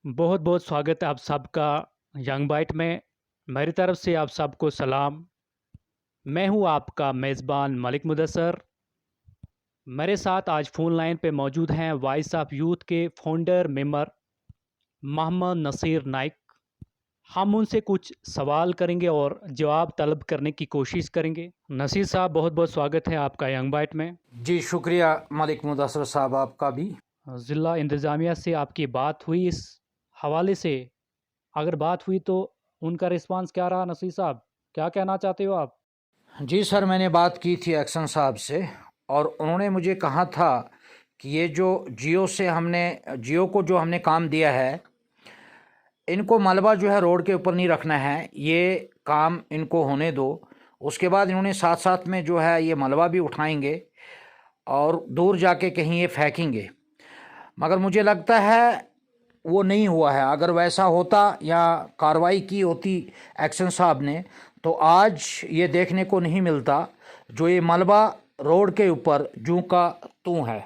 बहुत बहुत स्वागत है आप सबका यंग बाइट में। मेरी तरफ से आप सबको सलाम। मैं हूं आपका मेज़बान मलिक मुदस्सर। मेरे साथ आज फ़ोन लाइन पे मौजूद हैं वॉइस ऑफ यूथ के फाउंडर मेंबर मोहम्मद नसीर नाइक। हम उनसे कुछ सवाल करेंगे और जवाब तलब करने की कोशिश करेंगे। नसीर साहब, बहुत बहुत स्वागत है आपका यंग बाइट में। जी शुक्रिया मलिक मुदस्सर साहब, आपका भी। ज़िला इंतज़ामिया से आपकी बात हुई इस हवाले से? अगर बात हुई तो उनका रिस्पांस क्या रहा नसीर साहब? क्या कहना चाहते हो आप? जी सर, मैंने बात की थी एक्शन साहब से और उन्होंने मुझे कहा था कि ये जो जियो को जो हमने काम दिया है, इनको मलबा जो है रोड के ऊपर नहीं रखना है, ये काम इनको होने दो। उसके बाद इन्होंने साथ साथ में जो है ये मलबा भी उठाएंगे और दूर जाके कहीं ये फेंकेंगे। मगर मुझे लगता है वो नहीं हुआ है। अगर वैसा होता या कार्रवाई की होती एक्शन साहब ने, तो आज ये देखने को नहीं मिलता जो ये मलबा रोड के ऊपर जूं का तूं है।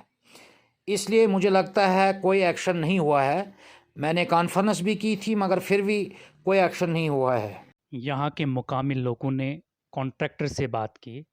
इसलिए मुझे लगता है कोई एक्शन नहीं हुआ है। मैंने कॉन्फ्रेंस भी की थी मगर फिर भी कोई एक्शन नहीं हुआ है। यहाँ के मुकामी लोगों ने कॉन्ट्रैक्टर से बात की।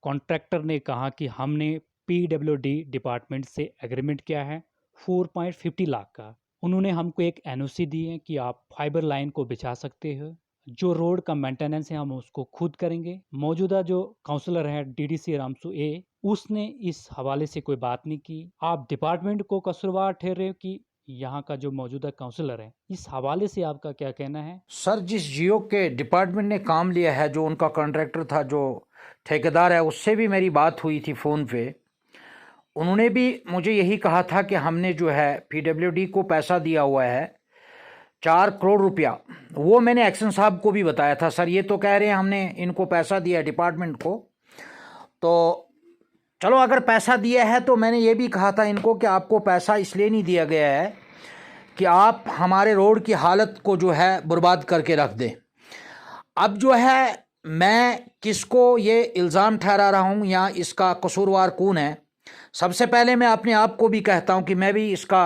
कॉन्ट्रैक्टर ने कहा कि हमने पीडब्ल्यूडी डिपार्टमेंट से एग्रीमेंट किया है 4.50 लाख का। उन्होंने हमको एक एनओसी दी है कि आप फाइबर लाइन को बिछा सकते हो। जो रोड का मेंटेनेंस है हम उसको खुद करेंगे। मौजूदा जो काउंसलर है डीडीसी रामसू ए, उसने इस हवाले से कोई बात नहीं की। आप डिपार्टमेंट को कसूरवार ठहरे कि यहाँ का जो मौजूदा काउंसलर है? इस हवाले से आपका क्या कहना है? सर, जिस जियो के डिपार्टमेंट ने काम लिया है, जो उनका कॉन्ट्रैक्टर था, जो ठेकेदार है, उससे भी मेरी बात हुई थी फ़ोन पे। उन्होंने भी मुझे यही कहा था कि हमने जो है पीडब्ल्यूडी को पैसा दिया हुआ है 4 करोड़ रुपया। वो मैंने एक्शन साहब को भी बताया था। सर, ये तो कह रहे हैं हमने इनको पैसा दिया डिपार्टमेंट को, तो चलो अगर पैसा दिया है तो मैंने ये भी कहा था इनको कि आपको पैसा इसलिए नहीं दिया गया है कि आप हमारे रोड की हालत को जो है बर्बाद करके रख दें। अब जो है मैं किसको ये इल्ज़ाम ठहरा रहा हूँ या इसका कसूरवार कौन है? सबसे पहले मैं अपने आप को भी कहता हूँ कि मैं भी इसका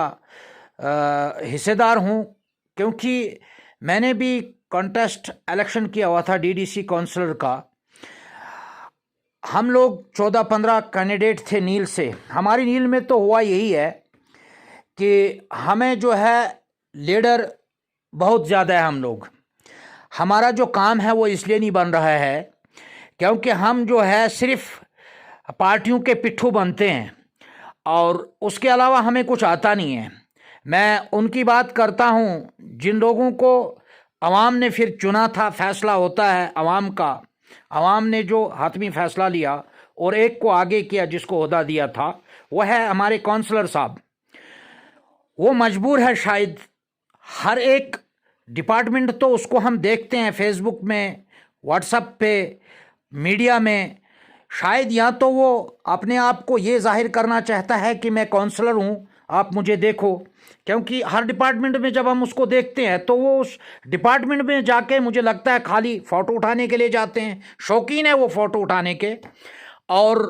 हिस्सेदार हूँ, क्योंकि मैंने भी कॉन्टेस्ट इलेक्शन किया हुआ था डीडीसी काउंसलर का। हम लोग 14-15 कैंडिडेट थे नील से। हमारी नील में तो हुआ यही है कि हमें जो है लीडर बहुत ज़्यादा है। हम लोग, हमारा जो काम है वो इसलिए नहीं बन रहा है क्योंकि हम जो है सिर्फ पार्टियों के पिट्ठू बनते हैं और उसके अलावा हमें कुछ आता नहीं है। मैं उनकी बात करता हूँ जिन लोगों को अवाम ने फिर चुना था। फैसला होता है अवाम का। अवाम ने जो हातमी फैसला लिया और एक को आगे किया, जिसको ओहदा दिया था, वह है हमारे काउंसलर साहब। वो मजबूर है शायद। हर एक डिपार्टमेंट तो उसको हम देखते हैं फेसबुक में, व्हाट्सएप पे, मीडिया में। शायद या तो वो अपने आप को ये जाहिर करना चाहता है कि मैं काउंसलर हूँ, आप मुझे देखो। क्योंकि हर डिपार्टमेंट में जब हम उसको देखते हैं तो वो उस डिपार्टमेंट में जाके, मुझे लगता है, खाली फ़ोटो उठाने के लिए जाते हैं। शौकीन है वो फ़ोटो उठाने के। और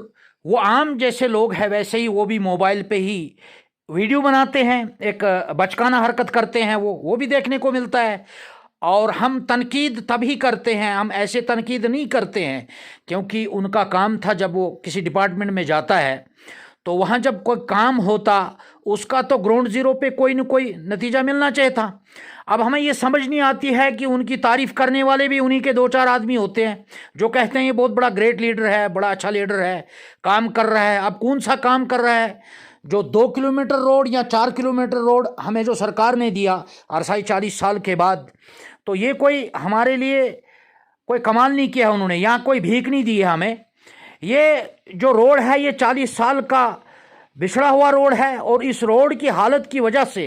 वो आम जैसे लोग हैं वैसे ही वो भी मोबाइल पे ही वीडियो बनाते हैं, एक बचकाना हरकत करते हैं, वो भी देखने को मिलता है। और हम तनकीद तभी करते हैं, हम ऐसे तनकीद नहीं करते हैं क्योंकि उनका काम था, जब वो किसी डिपार्टमेंट में जाता है तो वहाँ जब कोई काम होता उसका तो ग्राउंड ज़ीरो पे कोई न कोई नतीजा मिलना चाहिए था। अब हमें ये समझ नहीं आती है कि उनकी तारीफ़ करने वाले भी उन्हीं के 2-4 आदमी होते हैं जो कहते हैं ये बहुत बड़ा ग्रेट लीडर है, बड़ा अच्छा लीडर है, काम कर रहा है। अब कौन सा काम कर रहा है? जो 2 किलोमीटर रोड या 4 किलोमीटर रोड हमें जो सरकार ने दिया अरसाई 40 साल के बाद, तो ये कोई हमारे लिए कोई कमाल नहीं किया उन्होंने, यहाँ कोई भीख नहीं दी है हमें। ये जो रोड है ये 40 साल का बिछड़ा हुआ रोड है और इस रोड की हालत की वजह से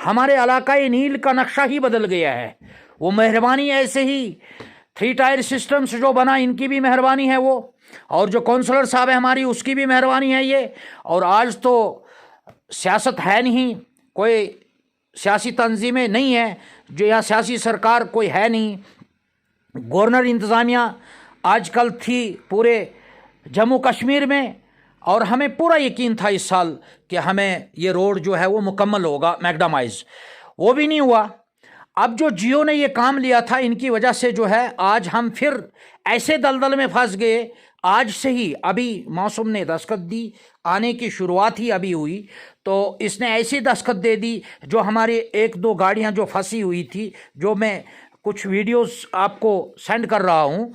हमारे इलाकाई नील का नक्शा ही बदल गया है। वो मेहरबानी ऐसे ही 3 टायर सिस्टम्स जो बना, इनकी भी मेहरबानी है वो, और जो काउंसलर साहब है हमारी, उसकी भी मेहरबानी है ये। और आज तो सियासत है नहीं, कोई सियासी तंजीमें नहीं है जो, यहाँ सियासी सरकार कोई है नहीं। गवर्नर इंतज़ामिया आजकल थी पूरे जम्मू कश्मीर में और हमें पूरा यकीन था इस साल कि हमें ये रोड जो है वो मुकम्मल होगा, मैकडामाइज। वो भी नहीं हुआ। अब जो जियो ने ये काम लिया था, इनकी वजह से जो है आज हम फिर ऐसे दलदल में फंस गए। आज से ही अभी मौसम ने दस्तखत दी, आने की शुरुआत ही अभी हुई, तो इसने ऐसी दस्तखत दे दी जो हमारे एक दो गाड़ियां जो फंसी हुई थी, जो मैं कुछ वीडियोस आपको सेंड कर रहा हूं,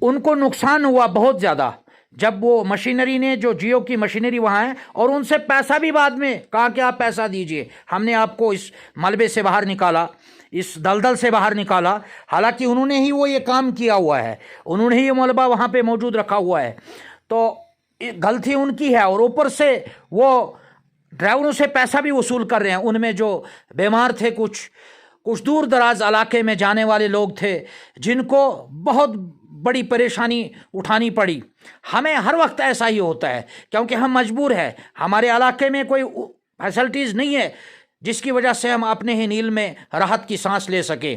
उनको नुकसान हुआ बहुत ज़्यादा। जब वो मशीनरी ने, जो जियो की मशीनरी वहाँ है, और उनसे पैसा भी बाद में कहा कि आप पैसा दीजिए, हमने आपको इस मलबे से बाहर निकाला, इस दलदल से बाहर निकाला। हालांकि उन्होंने ही वो ये काम किया हुआ है, उन्होंने ही ये मलबा वहाँ पे मौजूद रखा हुआ है, तो गलती उनकी है। और ऊपर से वो ड्राइवरों से पैसा भी वसूल कर रहे हैं। उनमें जो बीमार थे, कुछ दूर दराज इलाके में जाने वाले लोग थे, जिनको बहुत बड़ी परेशानी उठानी पड़ी। हमें हर वक्त ऐसा ही होता है, क्योंकि हम मजबूर हैं, हमारे इलाके में कोई फैसिलिटीज़ नहीं है जिसकी वजह से हम अपने ही नील में राहत की सांस ले सके।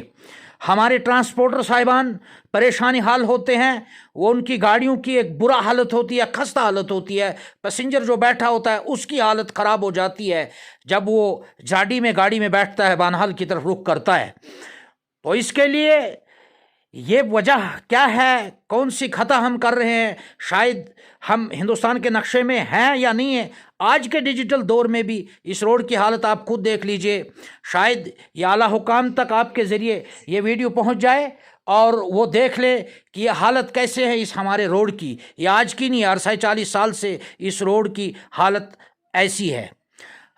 हमारे ट्रांसपोर्टर साहिबान परेशानी हाल होते हैं, वो उनकी गाड़ियों की एक बुरा हालत होती है, खस्ता हालत होती है। पैसेंजर जो बैठा होता है उसकी हालत ख़राब हो जाती है जब वो जाडी में गाड़ी में बैठता है, बानहाल की तरफ रुख करता है। तो इसके लिए ये वजह क्या है, कौन सी खता हम कर रहे हैं, शायद हम हिंदुस्तान के नक्शे में हैं या नहीं है। आज के डिजिटल दौर में भी इस रोड की हालत आप खुद देख लीजिए। शायद ये आला हुकाम तक आपके ज़रिए ये वीडियो पहुंच जाए और वो देख ले कि ये हालत कैसे है इस हमारे रोड की। ये आज की नहीं, 40 साल से इस रोड की हालत ऐसी है।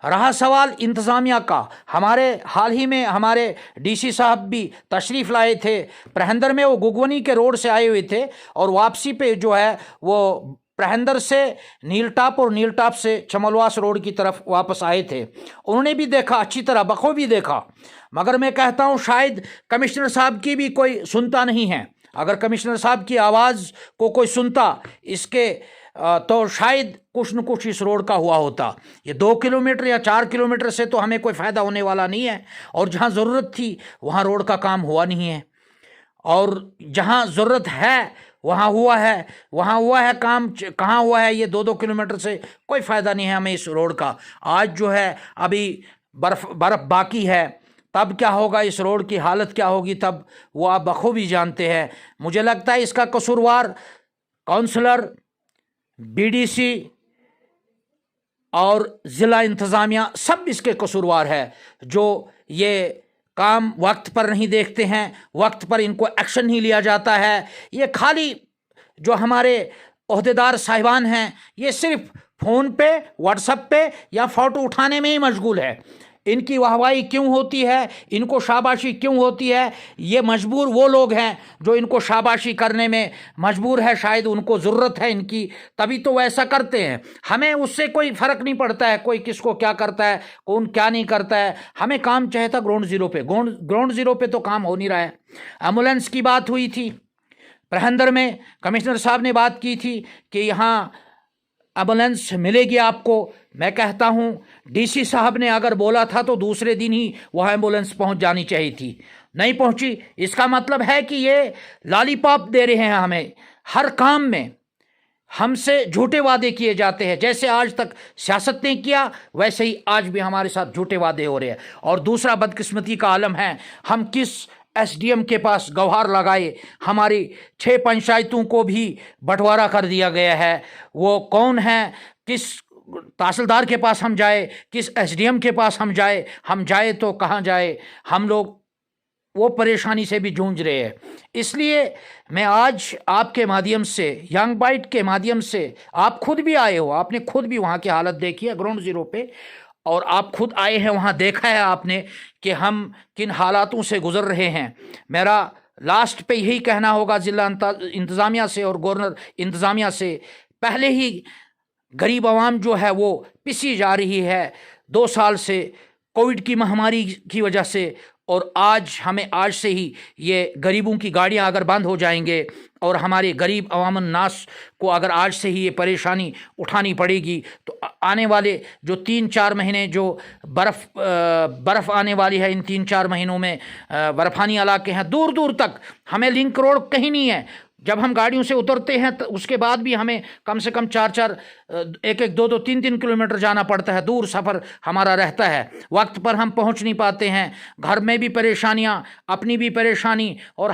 रहा सवाल इंतज़ामिया का, हमारे हाल ही में हमारे डीसी साहब भी तशरीफ़ लाए थे प्रहंदर में। वो गुगवनी के रोड से आए हुए थे और वापसी पे जो है वो प्रहंदर से नीलटाप और नीलटाप से चमलवास रोड की तरफ वापस आए थे। उन्होंने भी देखा, अच्छी तरह बखूबी देखा, मगर मैं कहता हूँ शायद कमिश्नर साहब की भी कोई सुनता नहीं है। अगर कमिश्नर साहब की आवाज़ को कोई सुनता इसके तो शायद कुछ न कुछ इस रोड का हुआ होता। ये 2 किलोमीटर या 4 किलोमीटर से तो हमें कोई फ़ायदा होने वाला नहीं है, और जहाँ ज़रूरत थी वहाँ रोड का काम हुआ नहीं है, और जहाँ ज़रूरत है वहाँ हुआ है। वहाँ हुआ है काम, कहाँ हुआ है? ये 2-2 किलोमीटर से कोई फ़ायदा नहीं है हमें इस रोड का। आज जो है अभी बर्फ़ बाकी है, तब क्या होगा, इस रोड की हालत क्या होगी तब, वो आप बखूबी जानते हैं। मुझे लगता है इसका कसूरवार काउंसलर, बीडीसी और ज़िला इंतज़ामिया सब इसके कसूरवार है, जो ये काम वक्त पर नहीं देखते हैं, वक्त पर इनको एक्शन नहीं लिया जाता है। ये खाली जो हमारे ओहदेदार साहिबान हैं, ये सिर्फ फ़ोन पे, व्हाट्सएप पे या फ़ोटो उठाने में ही मशगूल है। इनकी वाहवाही क्यों होती है, इनको शाबाशी क्यों होती है? ये मजबूर वो लोग हैं जो इनको शाबाशी करने में मजबूर है। शायद उनको ज़रूरत है इनकी, तभी तो वो ऐसा करते हैं। हमें उससे कोई फ़र्क नहीं पड़ता है कोई किसको क्या करता है, कौन क्या नहीं करता है। हमें काम चाहिए था ग्राउंड ज़ीरो पे। ग्राउंड ज़ीरो पे तो काम हो नहीं रहा है। एम्बुलेंस की बात हुई थी प्रहंदर में, कमिश्नर साहब ने बात की थी कि यहाँ एम्बुलेंस मिलेगी आपको। मैं कहता हूँ डीसी साहब ने अगर बोला था तो दूसरे दिन ही वह एम्बुलेंस पहुँच जानी चाहिए थी, नहीं पहुँची। इसका मतलब है कि ये लॉलीपॉप दे रहे हैं हमें। हर काम में हमसे झूठे वादे किए जाते हैं। जैसे आज तक सियासत ने किया, वैसे ही आज भी हमारे साथ झूठे वादे हो रहे हैं। और दूसरा बदकिस्मती का आलम है, हम किस एसडीएम के पास गवार लगाए, हमारी 6 पंचायतों को भी बंटवारा कर दिया गया है। वो कौन है, किस तहसीलदार के पास हम जाए, किस एसडीएम के पास हम जाए तो कहाँ जाए? हम लोग वो परेशानी से भी जूझ रहे हैं। इसलिए मैं आज आपके माध्यम से, यंग बाइट के माध्यम से, आप खुद भी आए हो, आपने खुद भी वहाँ की हालत देखी है ग्राउंड ज़ीरो पे, और आप खुद आए हैं वहाँ, देखा है आपने कि हम किन हालातों से गुज़र रहे हैं। मेरा लास्ट पे यही कहना होगा ज़िला इंतज़ामिया से और गवर्नर इंतज़ामिया से, पहले ही गरीब आवाम जो है वो पिसी जा रही है 2 साल से कोविड की महामारी की वजह से, और आज हमें आज से ही ये गरीबों की गाड़ियां अगर बंद हो जाएंगे और हमारे गरीब अवामन नास को अगर आज से ही ये परेशानी उठानी पड़ेगी, तो आने वाले जो 3-4 महीने जो बर्फ़ आने वाली है, इन 3-4 महीनों में बर्फ़ानी इलाके हैं दूर दूर तक, हमें लिंक रोड कहीं नहीं है, जब हम गाड़ियों से उतरते हैं तो उसके बाद भी हमें कम से कम 4-4, 1-1, 2-2, 3-3 किलोमीटर जाना पड़ता है। दूर सफ़र हमारा रहता है, वक्त पर हम पहुंच नहीं पाते हैं। घर में भी परेशानियां, अपनी भी परेशानी, और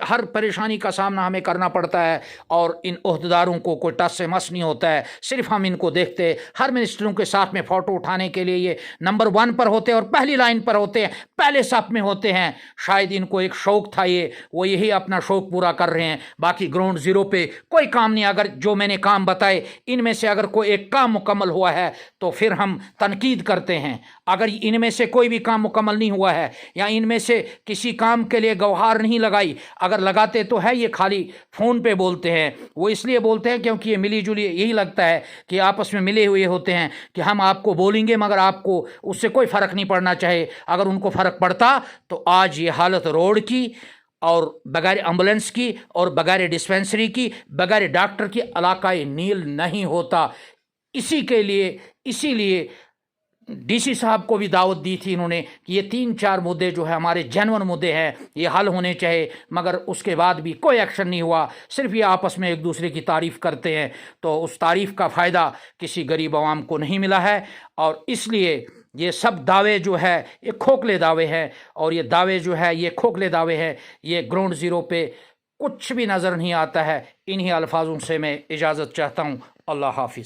हर परेशानी का सामना हमें करना पड़ता है। और इन ओहदेदारों को कोई टस से मस नहीं होता है, सिर्फ हम इनको देखते। हर मिनिस्टरों के साथ में फ़ोटो उठाने के लिए ये नंबर 1 पर होते हैं और पहली लाइन पर होते हैं, पहले सफ में होते हैं। शायद इनको एक शौक़ था, वो यही अपना शौक़ पूरा कर रहे हैं। बाकी ग्राउंड ज़ीरो पे कोई काम नहीं। अगर जो मैंने काम बताए इनमें से अगर कोई एक काम मुकम्मल हुआ है तो फिर हम तनकीद करते हैं। अगर इनमें से कोई भी काम मुकम्मल नहीं हुआ है या इनमें से किसी काम के लिए गवाहार नहीं लगाई, अगर लगाते तो है ये खाली फ़ोन पे बोलते हैं। वो इसलिए बोलते हैं क्योंकि ये मिली जुली, यही लगता है कि आपस में मिले हुए होते हैं कि हम आपको बोलेंगे मगर आपको उससे कोई फ़र्क नहीं पड़ना चाहिए। अगर उनको फ़र्क पड़ता तो आज ये हालत रोड की और बगैर एम्बुलेंस की और बगैर डिस्पेंसरी की, बगैर डॉक्टर की इलाकाए नील नहीं होता। इसीलिए डीसी साहब को भी दावत दी थी इन्होंने कि ये 3-4 मुद्दे जो है हमारे जेन्युइन मुद्दे हैं, ये हल होने चाहिए, मगर उसके बाद भी कोई एक्शन नहीं हुआ। सिर्फ ये आपस में एक दूसरे की तारीफ़ करते हैं, तो उस तारीफ़ का फ़ायदा किसी गरीब आवाम को नहीं मिला है। और इसलिए ये सब दावे जो है ये खोखले दावे हैं, और ये दावे जो है ये खोखले दावे हैं। ये ग्राउंड ज़ीरो पे कुछ भी नज़र नहीं आता है। इन्हीं अल्फाजों से मैं इजाज़त चाहता हूँ। अल्लाह हाफिज़।